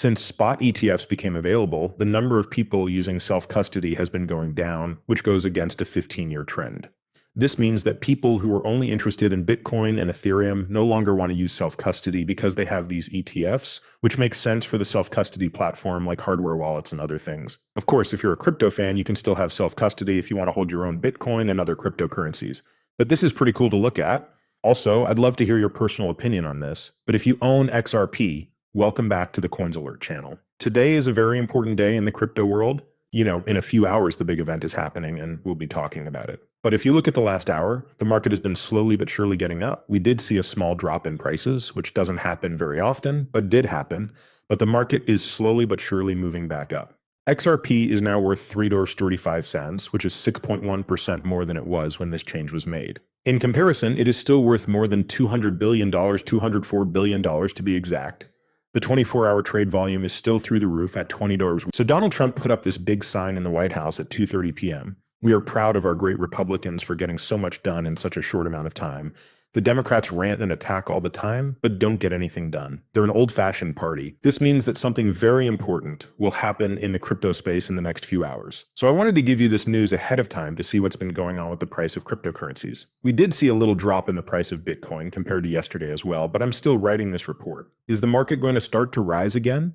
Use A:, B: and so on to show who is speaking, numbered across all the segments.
A: Since spot ETFs became available, the number of people using self-custody has been going down, which goes against a 15-year trend. This means that people who are only interested in Bitcoin and Ethereum no longer want to use self-custody because they have these ETFs, which makes sense for the self-custody platform like hardware wallets and other things. Of course, if you're a crypto fan, you can still have self-custody if you want to hold your own Bitcoin and other cryptocurrencies. But this is pretty cool to look at. Also, I'd love to hear your personal opinion on this, but if you own XRP, welcome back to the Coins Alert channel. Today is a very important day in the crypto world. In a few hours, the big event is happening and we'll be talking about it. But if you look at the last hour, the market has been slowly but surely getting up. We did see a small drop in prices, which doesn't happen very often, but did happen. But the market is slowly but surely moving back up. XRP is now worth $3.35, which is 6.1% more than it was when this change was made. In comparison, it is still worth more than $200 billion, $204 billion to be exact. The 24-hour trade volume is still through the roof at $20. So Donald Trump put up this big sign in the White House at 2:30 p.m. We are proud of our great Republicans for getting so much done in such a short amount of time. The Democrats rant and attack all the time, but don't get anything done. They're an old-fashioned party. This means that something very important will happen in the crypto space in the next few hours. So I wanted to give you this news ahead of time to see what's been going on with the price of cryptocurrencies. We did see a little drop in the price of Bitcoin compared to yesterday as well, but I'm still writing this report. Is the market going to start to rise again?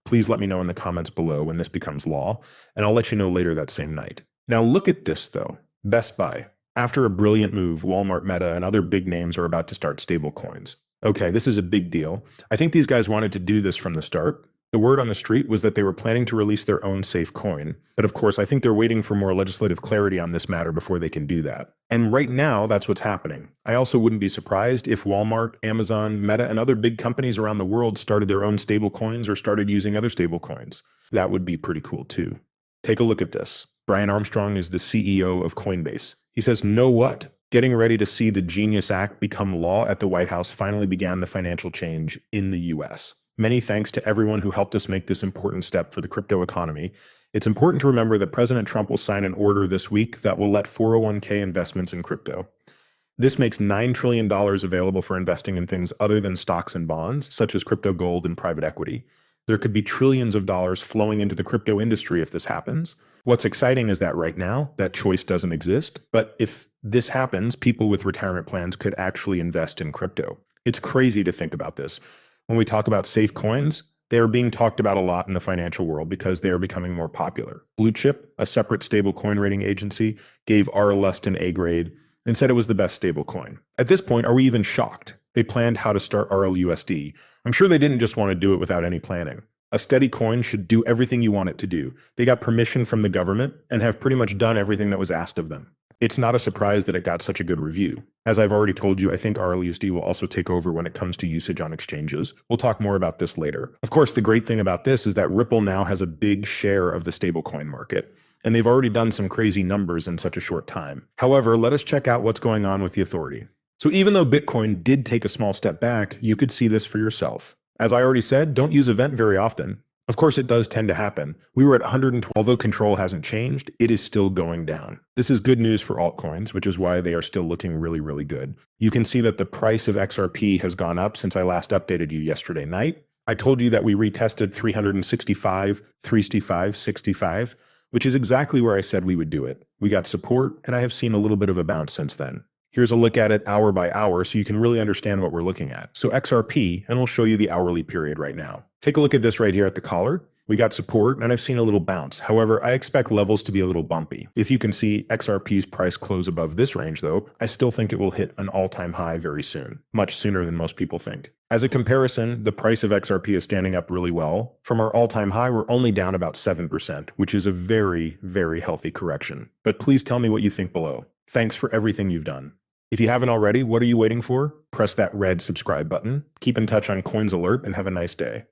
A: Please let me know in the comments below when this becomes law, and I'll let you know later that same night. Now look at this though. Best Buy. After a brilliant move, Walmart, Meta, and other big names are about to start stablecoins. Okay, this is a big deal. I think these guys wanted to do this from the start. The word on the street was that they were planning to release their own safe coin. But of course, I think they're waiting for more legislative clarity on this matter before they can do that. And right now, that's what's happening. I also wouldn't be surprised if Walmart, Amazon, Meta, and other big companies around the world started their own stablecoins or started using other stablecoins. That would be pretty cool too. Take a look at this. Brian Armstrong is the CEO of Coinbase. He says, "Know what? Getting ready to see the Genius Act become law at the White House finally began the financial change in the US. Many thanks to everyone who helped us make this important step for the crypto economy. It's important to remember that President Trump will sign an order this week that will let 401k investments in crypto. This makes $9 trillion available for investing in things other than stocks and bonds, such as crypto gold and private equity. There could be trillions of dollars flowing into the crypto industry if this happens. What's exciting is that right now, that choice doesn't exist. But if this happens, people with retirement plans could actually invest in crypto. It's crazy to think about this. When we talk about safe coins, they are being talked about a lot in the financial world because they are becoming more popular. Blue Chip, a separate stable coin rating agency, gave RLust an A grade and said it was the best stable coin. At this point, are we even shocked? They planned how to start RLUSD. I'm sure they didn't just want to do it without any planning. A steady coin should do everything you want it to do. They got permission from the government and have pretty much done everything that was asked of them. It's not a surprise that it got such a good review. As I've already told you, I think RLUSD will also take over when it comes to usage on exchanges. We'll talk more about this later. Of course, the great thing about this is that Ripple now has a big share of the stablecoin market, and they've already done some crazy numbers in such a short time. However, let us check out what's going on with the authority. So even though Bitcoin did take a small step back, you could see this for yourself. As I already said, don't use event very often. Of course, it does tend to happen. We were at 112, although control hasn't changed, it is still going down. This is good news for altcoins, which is why they are still looking really, really good. You can see that the price of XRP has gone up since I last updated you yesterday night. I told you that we retested 365, 365, 65, which is exactly where I said we would do it. We got support, and I have seen a little bit of a bounce since then. Here's a look at it hour by hour so you can really understand what we're looking at. So XRP, and we'll show you the hourly period right now. Take a look at this right here at the collar. We got support and I've seen a little bounce. However, I expect levels to be a little bumpy. If you can see XRP's price close above this range though, I still think it will hit an all-time high very soon, much sooner than most people think. As a comparison, the price of XRP is standing up really well. From our all-time high, we're only down about 7%, which is a very, very healthy correction. But please tell me what you think below. Thanks for everything you've done. If you haven't already, what are you waiting for? Press that red subscribe button. Keep in touch on Coins Alert and have a nice day.